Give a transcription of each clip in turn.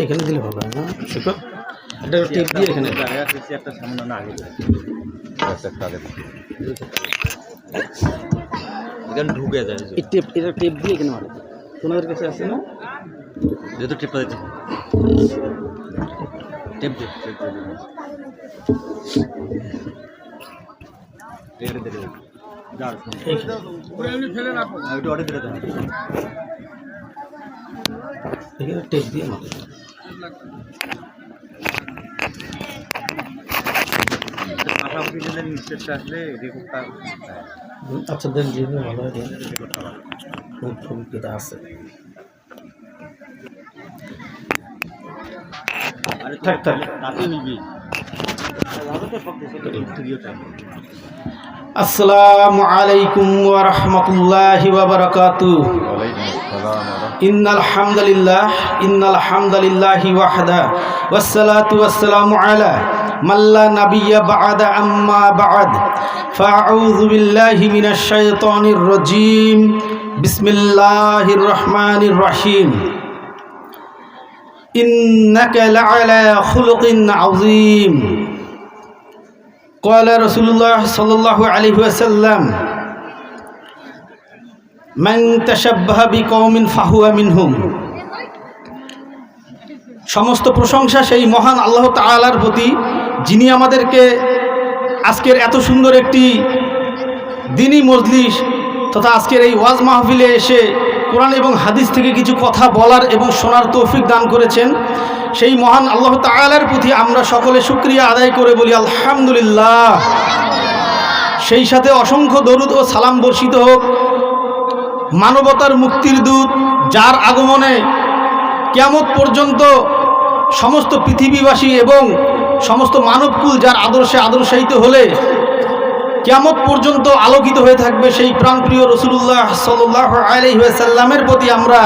এখানে দিলে ভালো হয় না? এটা টেপ দিয়ে এখানে একটা সামনে না আগে এখানে ঢুকে যায় এই টেপ, এটা টেপ দিয়ে এখানে মারে। তোমাদের কাছে আছে না? যেহেতু টেপ দিতে টেপ দিয়ে টেপ দিয়ে মারে। আচ্ছা দেন, যেভাবে ভালো হয় ছবিটা আছে। থাক থাক আসসালামু আলাইকুম ওয়া রাহমাতুল্লাহি ওয়া বারাকাতুহু। ইন্নাল হামদালিল্লাহি ওয়াহদা ওয়াসসালাতু ওয়াসসালামু আলা মান লা নাবিয়্যা বা'দা আম্মা বা'দ ফাআউযু বিল্লাহি মিনাশ শাইতানির রাজীম। বিসমিল্লাহির রহমানির রহিম। ইন্নাকা লা'আলা খুলুকিন আযীম। ক্বালা রাসূলুল্লাহ সাল্লাল্লাহু আলাইহি ওয়াসাল্লাম মান তাশাব্বাহা বিকওমিন ফাহুয়া মিনহুম। সমস্ত প্রশংসা সেই মহান আল্লাহ তাআলার প্রতি, যিনি আমাদেরকে আজকের এত সুন্দর একটি দ্বীনি মজলিস তথা আজকের এই ওয়াজ মাহফিলে এসে কোরআন এবং হাদিস থেকে কিছু কথা বলার এবং শোনার তৌফিক দান করেছেন। সেই মহান আল্লাহ তাআলার প্রতি আমরা সকলে শুকরিয়া আদায় করে বলি আলহামদুলিল্লাহ। সেই সাথে অসংখ্য দরুদ ও সালাম বর্ষিত হোক মানবতার মুক্তির দূত, যার আগমনে কিয়ামত পর্যন্ত সমস্ত পৃথিবীবাসী এবং সমস্ত মানবকুল যার আদর্শে আদর্শায়িত হলে কিয়ামত পর্যন্ত আলোকিত হয়ে থাকবে, সেই প্রাণপ্রিয় রাসূলুল্লাহ সাল্লাল্লাহু আলাইহি ওয়াসাল্লামের প্রতি আমরা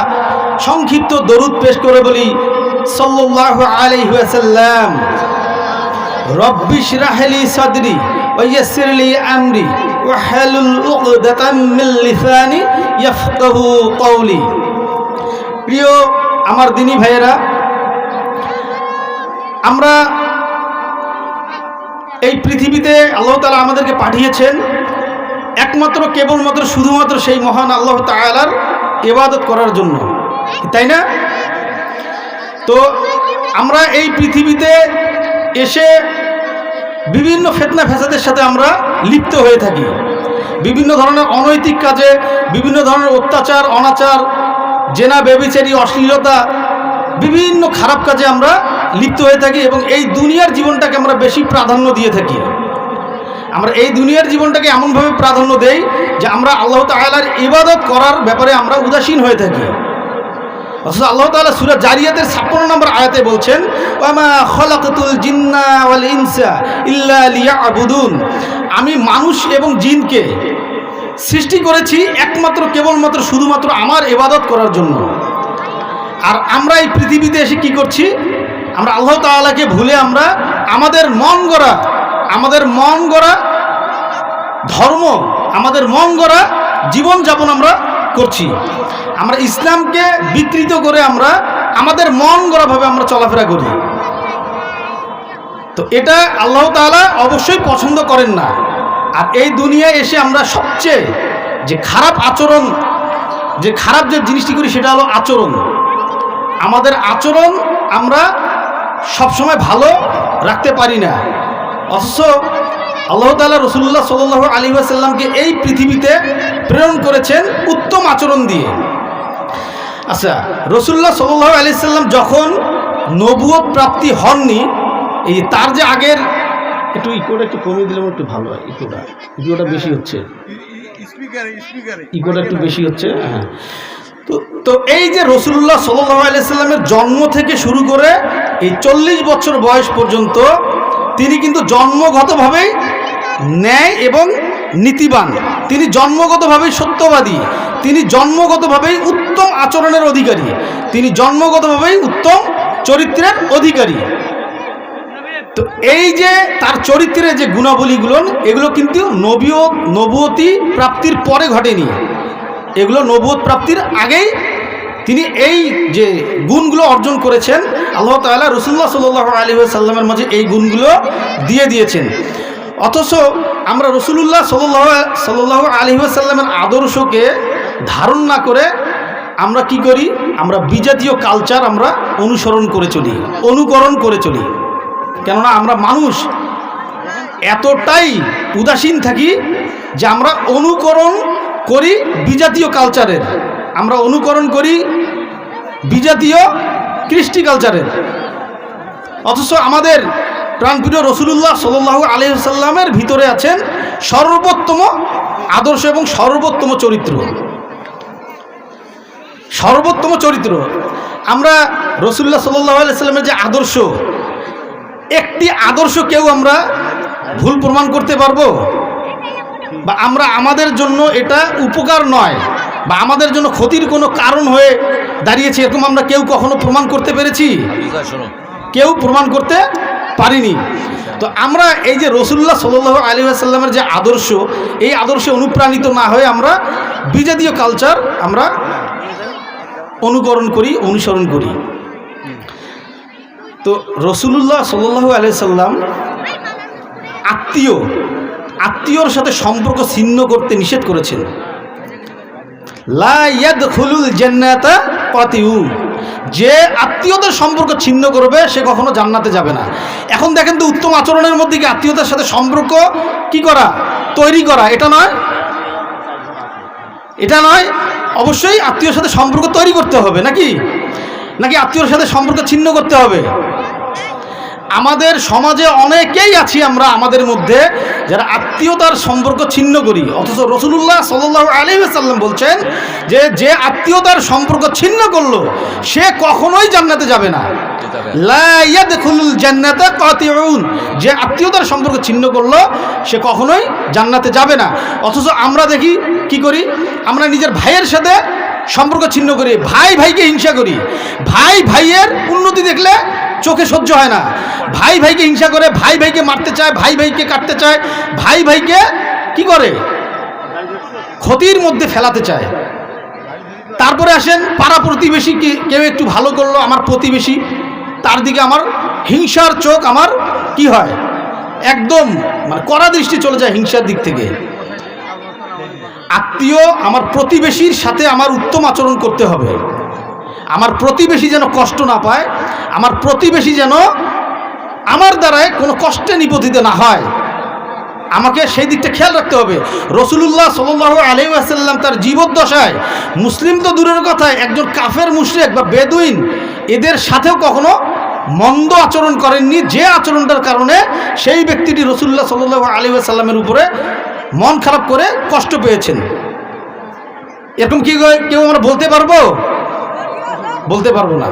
সংক্ষিপ্ত দরুদ পেশ করে বলি সাল্লাল্লাহু আলাইহি ওয়াসাল্লাম। রব্বি ইশরাহ লি সাদরি ওয়া ইয়াসসির লি আমরি ওয়াহলুল উকদাতাম মিন লিসানি ইয়াফকাহু কওলি। প্রিয় আমার দ্বীনি ভাইয়েরা, আমরা এই পৃথিবীতে আল্লাহ তাআলা আমাদেরকে পাঠিয়েছেন একমাত্র কেবলমাত্র শুধুমাত্র সেই মহান আল্লাহ তাআলার ইবাদত করার জন্য, তাই না? তো আমরা এই পৃথিবীতে এসে বিভিন্ন ফিতনা ফ্যাসাদের সাথে আমরা লিপ্ত হয়ে থাকি। বিভিন্ন ধরনের অনৈতিক কাজে, বিভিন্ন ধরনের অত্যাচার, অনাচার, জেনা, ব্যভিচারী, অশ্লীলতা, বিভিন্ন খারাপ কাজে আমরা লিপ্ত হয়ে থাকি এবং এই দুনিয়ার জীবনটাকে আমরা বেশি প্রাধান্য দিয়ে থাকি। আমরা এই দুনিয়ার জীবনটাকে এমনভাবে প্রাধান্য দেই যে আমরা আল্লাহ তাআলার ইবাদত করার ব্যাপারে আমরা উদাসীন হয়ে থাকি। অথচ আল্লাহ তাআলা সূরা জারিয়াতের 56 নম্বর আয়াতে বলছেন, ওয়ামা খালাকাতুল জিন্না ওয়াল ইনসা ইল্লা লিয়াবুদুন। আমি মানুষ এবং জিনকে সৃষ্টি করেছি একমাত্র কেবলমাত্র শুধুমাত্র আমার ইবাদত করার জন্য। আর আমরা এই পৃথিবীতে এসে কি করছি? আমরা আল্লাহ তাআলাকে ভুলে আমরা আমাদের মন গড়া ধর্ম, আমাদের মন গড়া জীবনযাপন আমরা করছি। আমরা ইসলামকে বিকৃত করে আমরা আমাদের মন গড়াভাবে আমরা চলাফেরা করি। তো এটা আল্লাহ তাআলা অবশ্যই পছন্দ করেন না। আর এই দুনিয়ায় এসে আমরা সবচেয়ে যে খারাপ আচরণ, যে খারাপ যে জিনিসটি করি সেটা হলো আচরণ। আমাদের আচরণ আমরা সবসময় ভালো রাখতে পারি না। অথচ আল্লাহ তাআলা রাসূলুল্লাহ সাল্লাল্লাহু আলাইহি ওয়াসাল্লামকে এই পৃথিবীতে প্রেরণ করেছেন উত্তম আচরণ দিয়ে। আচ্ছা, রাসূলুল্লাহ সাল্লাল্লাহু আলাইহি ওয়াসাল্লাম যখন নবুয়ত প্রাপ্তি হননি, এই তার যে আগের একটু ইকোটা একটু কমিয়ে দিলে একটু ভালো হয়। ইকোটা বেশি হচ্ছে, ইকোটা একটু বেশি হচ্ছে। হ্যাঁ, তো এই যে রাসূলুল্লাহ সাল্লাল্লাহু আলাইহি ওয়াসাল্লামের জন্ম থেকে শুরু করে এই 40 বছর বয়স পর্যন্ত তিনি কিন্তু জন্মগতভাবেই ন্যায় এবং নীতিবান, তিনি জন্মগতভাবেই সত্যবাদী, তিনি জন্মগতভাবেই উত্তম আচরণের অধিকারী, তিনি জন্মগতভাবেই উত্তম চরিত্রের অধিকারী। তো এই যে তার চরিত্রের যে গুণাবলীগুলো, এগুলো কিন্তু নবুয়তি প্রাপ্তির পরে ঘটেনি, এগুলো নবুয়ত প্রাপ্তির আগেই তিনি এই যে গুণগুলো অর্জন করেছেন। আল্লাহ তাআলা রাসূলুল্লাহ সাল্লাল্লাহু আলাইহি ওয়াসাল্লামের মাঝে এই গুণগুলো দিয়ে দিয়েছেন। অথচ আমরা রাসূলুল্লাহ সাল্লাল্লাহু আলাইহি ওয়াসাল্লামের আদর্শকে ধারণ না করে আমরা কি করি? আমরা বিজাতীয় কালচার আমরা অনুকরণ করে চলি। কেননা আমরা মানুষ এতটাই উদাসীন থাকি যে আমরা অনুকরণ করি বিজাতীয় কালচারের, আমরা অনুকরণ করি বিজাতীয় কৃষ্টি কালচারের। অথচ আমাদের প্রাণপ্রিয় রাসূলুল্লাহ সাল্লাল্লাহু আলাইহি ওয়াসাল্লামের ভিতরে আছেন সর্বোত্তম আদর্শ এবং সর্বোত্তম চরিত্র। আমরা রাসূলুল্লাহ সাল্লাল্লাহু আলাইহি ওয়াসাল্লামের যে আদর্শ, একটি আদর্শ কেউ আমরা ভুল প্রমাণ করতে পারবো? বা আমরা আমাদের জন্য এটা উপকার নয় বা আমাদের জন্য ক্ষতির কোনো কারণ হয়ে দাঁড়িয়েছে, এরকম আমরা কেউ কখনো প্রমাণ করতে পেরেছি? কেউ প্রমাণ করতে পারিনি। তো আমরা এই যে রাসূলুল্লাহ সাল্লাল্লাহু আলাইহি ওয়াসাল্লামের যে আদর্শ, এই আদর্শে অনুপ্রাণিত না হয়ে আমরা বিজাতীয় কালচার আমরা অনুসরণ করি। তো রাসূলুল্লাহ সাল্লাল্লাহু আলাইহি ওয়াসাল্লাম আত্মীয়র সাথে সম্পর্ক ছিন্ন করতে নিষেধ করেছেন। লা ইয়াদখুলুল জান্নাতা কাতিউন, যে আত্মীয়দের সম্পর্ক ছিন্ন করবে সে কখনো জান্নাতে যাবে না। এখন দেখেন তো, উত্তম আচরণের মধ্যে কি আত্মীয়তার সাথে সম্পর্ক কি করা, তৈরি করা? এটা নয়। অবশ্যই আত্মীয়র সাথে সম্পর্ক তৈরি করতে হবে, নাকি আত্মীয়র সাথে সম্পর্ক ছিন্ন করতে হবে? আমাদের সমাজে অনেকেই আছি আমরা, আমাদের মধ্যে যারা আত্মীয়তার সম্পর্ক ছিন্ন করি। অথচ রাসূলুল্লাহ সাল্লাল্লাহু আলাইহি ওয়াসাল্লাম বলছেন যে আত্মীয়তার সম্পর্ক ছিন্ন করলো সে কখনোই জান্নাতে যাবে না। লা ইয়াদখুলুল জান্নাতা কাতিউন, যে আত্মীয়তার সম্পর্ক ছিন্ন করলো সে কখনোই জান্নাতে যাবে না। অথচ আমরা দেখি কি করি, আমরা নিজের ভাইয়ের সাথে সম্পর্ক ছিন্ন করি, ভাইকে হিংসা করি, ভাইয়ের উন্নতি দেখলে চোখে সহ্য হয় না, ভাইকে হিংসা করে, ভাইকে মারতে চায়, ভাইকে কাটতে চায়, ভাইকে কি করে, ক্ষতির মধ্যে ফেলাতে চায়। তারপরে আসেন পাড়া প্রতিবেশী, কেউ একটু ভালো করলো, আমার প্রতিবেশী, তার দিকে আমার হিংসার চোখ আমার কি হয়, একদম কড়া দৃষ্টি চলে যায় হিংসার দিক থেকে। আত্মীয় আমার প্রতিবেশীর সাথে আমার উত্তম আচরণ করতে হবে, আমার প্রতিবেশী যেন কষ্ট না পায়, আমার প্রতিবেশী যেন আমার দ্বারায় কোনো কষ্টে নিপতিত না হয়, আমাকে সেই দিকটা খেয়াল রাখতে হবে। রাসূলুল্লাহ সাল্লাল্লাহু আলাইহি ওয়াসাল্লাম তার জীবদ্দশায় মুসলিম তো দূরের কথায় একজন কাফের মুশরিক বা বেদুইন এদের সাথেও কখনো মন্দ আচরণ করেননি, যে আচরণটার কারণে সেই ব্যক্তিটি রাসূলুল্লাহ সাল্লাল্লাহু আলাইহি ওয়াসাল্লামের উপরে মন খারাপ করে কষ্ট পেয়েছেন। এরকম কি কেউ আমরা বলতে পারবো না।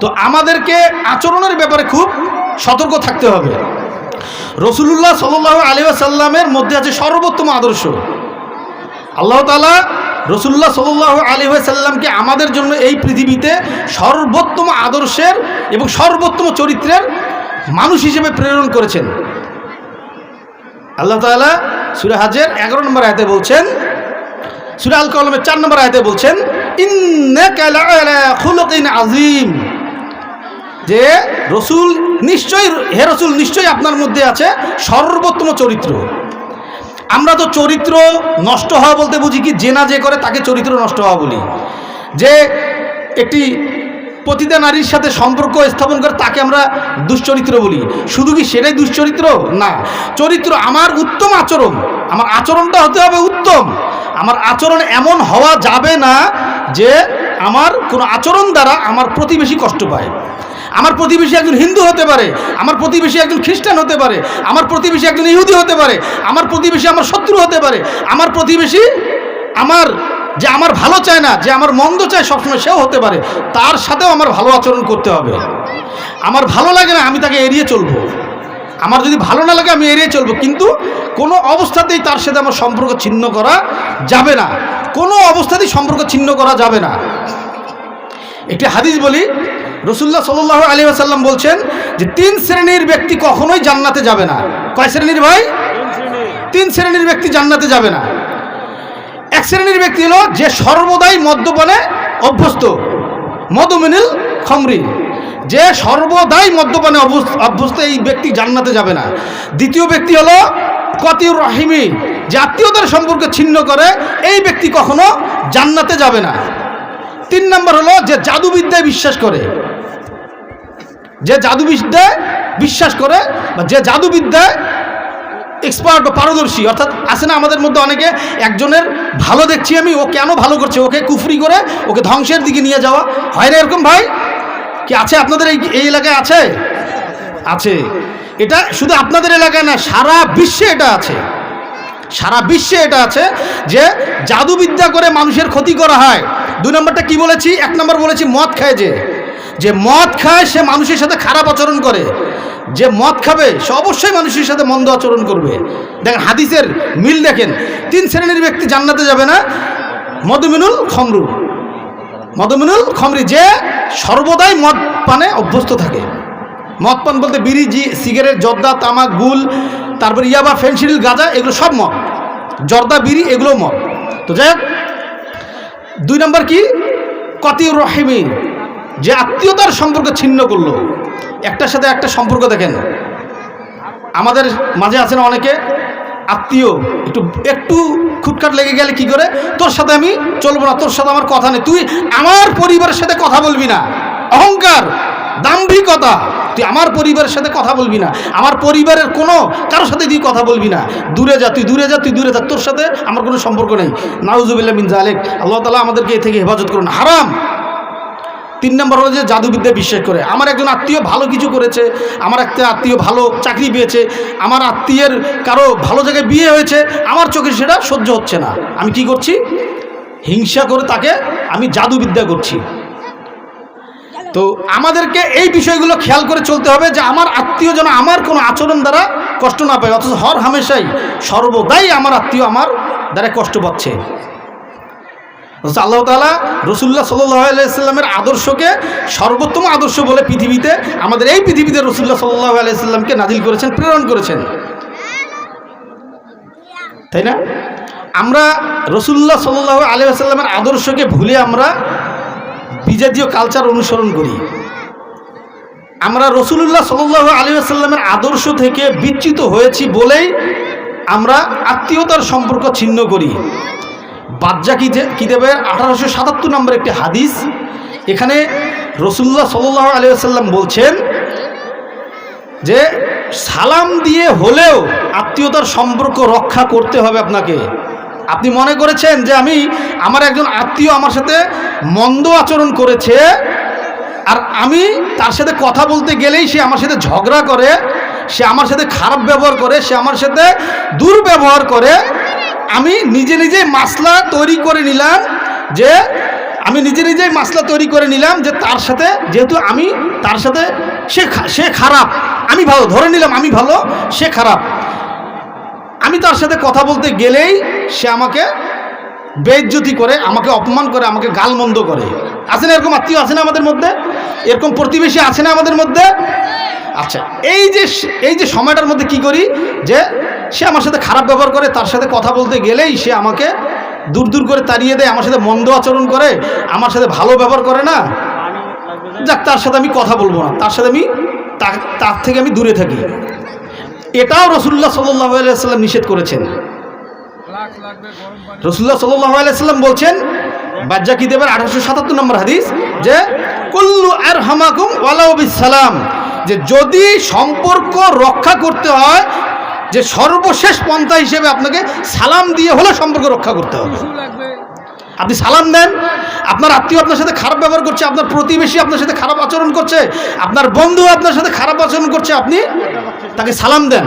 তো আমাদেরকে আচরণের ব্যাপারে খুব সতর্ক থাকতে হবে। রাসূলুল্লাহ সাল্লাল্লাহু আলাইহি ওয়াসাল্লামের মধ্যে আছে সর্বোত্তম আদর্শ। আল্লাহ তাআলা রাসূলুল্লাহ সাল্লাল্লাহু আলাইহি ওয়াসাল্লামকে আমাদের জন্য এই পৃথিবীতে সর্বোত্তম আদর্শের এবং সর্বোত্তম চরিত্রের মানুষ হিসেবে প্রেরণ করেছেন। আল্লাহ তাআলা সূরা হজের 11 নম্বর আয়াতে বলছেন, সূরা আল কলমের 4 নম্বর আয়াতে বলছেন, ইন্নাকা লাআলা খুলুকিন আযীম, যে রসুল নিশ্চয়ই আপনার মধ্যে আছে সর্বোত্তম চরিত্র। আমরা তো চরিত্র নষ্ট হওয়া বলতে বুঝি কি, যে করে তাকে চরিত্র নষ্ট হওয়া বলি। যে একটি পতিতা নারীর সাথে সম্পর্ক স্থাপন করে তাকে আমরা দুশ্চরিত্র বলি। শুধু কি সেটাই দুশ্চরিত্র? না, চরিত্র আমার উত্তম আচরণ, আমার আচরণটা হতে হবে উত্তম। আমার আচরণ এমন হওয়া যাবে না যে আমার কোনো আচরণ দ্বারা আমার প্রতিবেশী কষ্ট পায়। আমার প্রতিবেশী একজন হিন্দু হতে পারে, আমার প্রতিবেশী একজন খ্রিস্টান হতে পারে, আমার প্রতিবেশী একজন ইহুদি হতে পারে, আমার প্রতিবেশী আমার শত্রু হতে পারে, আমার প্রতিবেশী আমার ভালো চায় না, যে আমার মন্দ চায় সবসময় সেও হতে পারে। তার সাথেও আমার ভালো আচরণ করতে হবে। আমার ভালো লাগে না, আমি তাকে এড়িয়ে চলবো। আমার যদি ভালো না লাগে আমি এড়িয়ে চলবো, কিন্তু কোনো অবস্থাতেই তার সাথে আমার সম্পর্ক ছিন্ন করা যাবে না, কোনো অবস্থাতেই সম্পর্ক ছিন্ন করা যাবে না। একটি হাদিস বলি, রাসূলুল্লাহ সাল্লাল্লাহু আলাইহি ওয়াসাল্লাম বলছেন যে 3 শ্রেণীর ব্যক্তি কখনোই জান্নাতে যাবে না। কয় শ্রেণীর ভাই? 3 শ্রেণীর ব্যক্তি জান্নাতে যাবে না। এক শ্রেণীর ব্যক্তি হলো যে সর্বদাই মদ্যপানে অভ্যস্ত, মদমিনুল খমরি, যে সর্বদাই মদ্যপানে অভ্যস্ত, এই ব্যক্তি জান্নাতে যাবে না। দ্বিতীয় ব্যক্তি হলো কতিউর রাহিমি, যে আত্মীয়তার সম্পর্ক ছিন্ন করে, এই ব্যক্তি কখনো জান্নাতে যাবে না। 3 নম্বর হলো যে জাদুবিদ্যায় বিশ্বাস করে, যে জাদুবিদ্যায় বিশ্বাস করে বা যে জাদুবিদ্যায় এক্সপার্ট বা পারদর্শী। অর্থাৎ আছে না আমাদের মধ্যে অনেকে, একজনের ভালো দেখছি আমি, ও কেন ভালো করছে, ওকে কুফরি করে ওকে ধ্বংসের দিকে নিয়ে যাওয়া, হয় না এরকম ভাই? কি আছে আপনাদের এই এলাকায়? আছে, আছে। এটা শুধু আপনাদের এলাকায় না, সারা বিশ্বে এটা আছে, সারা বিশ্বে এটা আছে যে জাদুবিদ্যা করে মানুষের ক্ষতি করা হয়। 2 নম্বরটা কি বলেছি? 1 নম্বর বলেছি মদ খায়, যে মদ খায় সে মানুষের সাথে খারাপ আচরণ করে, যে মদ খাবে সে অবশ্যই মানুষের সাথে মন্দ আচরণ করবে। দেখেন হাদিসের মিল দেখেন। 3 শ্রেণীর ব্যক্তি জান্নাতে যাবে না। মদমিনুল খমরু, মদমিনুল খমরি, যে সর্বদাই মদ পানে অভ্যস্ত থাকে। মদ পান বলতে বিড়ি, সিগারেট, জর্দা, তামাক, গুল, তারপর ইয়াবা, ফেনসিডিল, গাঁজা, এগুলো সব মদ। জর্দা, বিড়ি এগুলো মদ। তো যাই হোক, 2 নম্বর কি? কতিউর রহিমি, যে আত্মীয়তার সম্পর্ক ছিন্ন করলো। একটার সাথে একটা সম্পর্ক দেখেন, আমাদের মাঝে আছেন অনেকে আত্মীয়, একটু খুটখাট লেগে গেলে কি করে, তোর সাথে আমি চলবো না, তোর সাথে আমার কথা নেই, তুই আমার পরিবারের সাথে কথা বলবি না। অহংকার, দাম্ভিকতা, তুই আমার পরিবারের সাথে কথা বলবি না, আমার পরিবারের কোনো কারোর সাথে তুই কথা বলবি না, দূরে যা, তুই দূরে যা, তুই দূরে থাক, তোর সাথে আমার কোনো সম্পর্ক নেই। নাউজুবিল্লাহ মিন যালিক, আল্লাহ তাআলা আমাদেরকে এ থেকে হেফাজত করুন। হারাম। 3 নম্বর হলো যে জাদুবিদ্যায় বিশ্বাস করে। আমার একজন আত্মীয় ভালো কিছু করেছে, আমার একটা আত্মীয় ভালো চাকরি পেয়েছে, আমার আত্মীয়ের কারো ভালো জায়গায় বিয়ে হয়েছে, আমার চোখে সেটা সহ্য হচ্ছে না, আমি কি করছি? হিংসা করে তাকে আমি জাদুবিদ্যা করছি। তো আমাদেরকে এই বিষয়গুলো খেয়াল করে চলতে হবে যে আমার আত্মীয় যেন আমার কোনো আচরণ দ্বারা কষ্ট না পায়, অথচ হর হামেশাই সর্বদাই আমার আত্মীয় আমার দ্বারা কষ্ট পাচ্ছে। আল্লাহ তাআলা রাসূলুল্লাহ সাল্লাল্লাহু আলাইহি সাল্লামের আদর্শকে সর্বোত্তম আদর্শ বলে পৃথিবীতে, আমাদের এই পৃথিবীতে রাসূলুল্লাহ সাল্লাল্লাহু আলাইহি সাল্লামকে নাজিল করেছেন, প্রেরণ করেছেন, তাই না? আমরা রাসূলুল্লাহ সাল্লাল্লাহু আলাইহি সাল্লামের আদর্শকে ভুলে আমরা বিজাতীয় কালচার অনুসরণ করি। আমরা রাসূলুল্লাহ সাল্লাল্লাহু আলাইহি সাল্লামের আদর্শ থেকে বিচ্যুত হয়েছি বলেই আমরা আত্মীয়তার সম্পর্ক ছিন্ন করি। বাজ্জা কিতাবের 1877 নম্বর একটি হাদিস, এখানে রাসূলুল্লাহ সাল্লাল্লাহু আলাইহি ওয়াসাল্লাম বলছেন যে সালাম দিয়ে হলেও আত্মীয়তার সম্পর্ক রক্ষা করতে হবে আপনাকে। আপনি মনে করেছেন যে আমার একজন আত্মীয় আমার সাথে মন্দ আচরণ করেছে, আর আমি তার সাথে কথা বলতে গেলেই সে আমার সাথে ঝগড়া করে, সে আমার সাথে খারাপ ব্যবহার করে, সে আমার সাথে দুর্ব্যবহার করে, আমি নিজে নিজেই মাসলা তৈরি করে নিলাম যে তার সাথে, যেহেতু আমি তার সাথে, সে খারাপ, আমি ভালো, ধরে নিলাম আমি ভালো, সে খারাপ, আমি তার সাথে কথা বলতে গেলেই সে আমাকে বেইজ্জতি করে, আমাকে অপমান করে, আমাকে গালমন্দ করে। আছে না এরকম আত্মীয়? আছে না আমাদের মধ্যে? এরকম প্রতিবেশী আছে না আমাদের মধ্যে? আচ্ছা, এই যে সময়টার মধ্যে কি করি, যে সে আমার সাথে খারাপ ব্যবহার করে, তার সাথে কথা বলতে গেলেই সে আমাকে দূর দূর করে তাড়িয়ে দেয়, আমার সাথে মন্দ আচরণ করে, আমার সাথে ভালো ব্যবহার করে না, যাক তার সাথে আমি কথা বলবো না, তার থেকে আমি দূরে থাকি। এটাও রাসূলুল্লাহ সাল্লাল্লাহু আলাইহি ওয়াসাল্লাম নিষেধ করেছেন। রাসূলুল্লাহ সাল্লাল্লাহু আলাইহি ওয়াসাল্লাম বলছেন, বাজ্জা কিতাবের 1877 নম্বর হাদিস, যে কুল্লু আরহামাকুম ওয়ালাউ বিসসালাম, যে যদি সম্পর্ক রক্ষা করতে হয়, যে সর্বশেষ পন্থা হিসেবে আপনাকে সালাম দিয়ে হলে সম্পর্ক রক্ষা করতে হবে। আপনি সালাম দেন, আপনার আত্মীয় আপনার সাথে খারাপ ব্যবহার করছে, আপনার প্রতিবেশী আপনার সাথে খারাপ আচরণ করছে, আপনার বন্ধু আপনার সাথে খারাপ আচরণ করছে, আপনি তাকে সালাম দেন,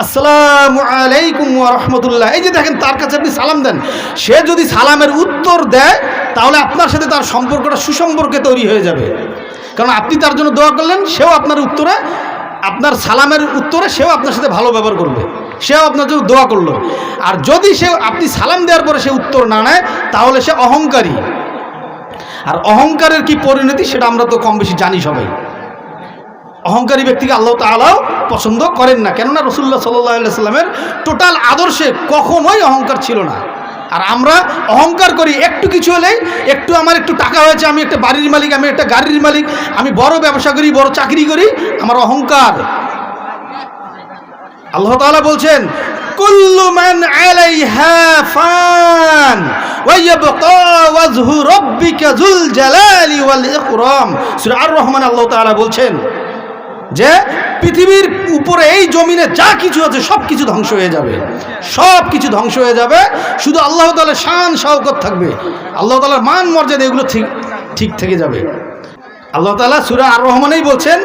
আসসালামু আলাইকুম ওয়া রাহমাতুল্লাহ, এই যে দেখেন তার কাছে আপনি সালাম দেন, সে যদি সালামের উত্তর দেয় তাহলে আপনার সাথে তার সম্পর্কটা সুসম্পর্কে তৈরি হয়ে যাবে, কারণ আপনি তার জন্য দোয়া করলেন, সেও আপনার উত্তরে আপনার সালামের উত্তরে সেও আপনার সাথে ভালো ব্যবহার করবে, সেও আপনার জন্য দোয়া করলো। আর যদি সে আপনি সালাম দেওয়ার পরে সে উত্তর না নেয় তাহলে সে অহংকারী। আর অহংকারের কি পরিণতি সেটা আমরা তো কম বেশি জানি সবাই। অহংকারী ব্যক্তিকে আল্লাহ তাআলাও পছন্দ করেন না, কেননা রাসূলুল্লাহ সাল্লাল্লাহু আলাইহি সাল্লামের টোটাল আদর্শে কখনোই অহংকার ছিল না। আর আমরা অহংকার করি একটু কিছু হলেই, একটু আমার একটু টাকা হয়েছে, আমি একটা বাড়ির মালিক, আমি একটা গাড়ির মালিক, আমি বড় ব্যবসা করি, বড় চাকরি করি, আমার অহংকার। আল্লাহ তাআলা বলছেন কুল্লু মান আলাইহা ফান ওয়া ইয়াবকা ওয়াজহু রাব্বিকা যুল জালালি ওয়াল ইকরাম। সূরা আর রহমান আল্লাহ তাআলা বলছেন যে পৃথিবীর উপরে এই জমিনে যা কিছু আছে সব কিছু ধ্বংস হয়ে যাবে, সব কিছু ধ্বংস হয়ে যাবে, শুধু আল্লাহ তাআলার শান শওকত থাকবে, আল্লাহ তাআলার মান মর্যাদা এগুলো ঠিক থেকে যাবে। আল্লাহ তাআলা সূরা আর রহমানেই বলছেন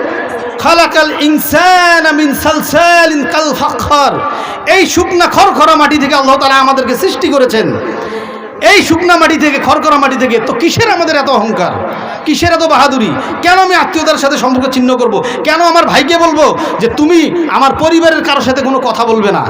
খালাকাল ইনসানা মিন সালসালিন কাল ফাখর। এই শুকনা খড়খড়া মাটি থেকে আল্লাহ তাআলা আমাদেরকে সৃষ্টি করেছেন, এই শুকনা মাটি থেকে, খড়খড়া মাটি থেকে। তো কিসের আমাদের এত অহংকার, কিসের এত বাহাদুরি? কেন আমি আত্মীয়তার সাথে সম্পর্ক ছিন্ন করব? কেন আমার ভাইকে বলবো যে তুমি আমার পরিবারের কারোর সাথে কোনো কথা বলবে না?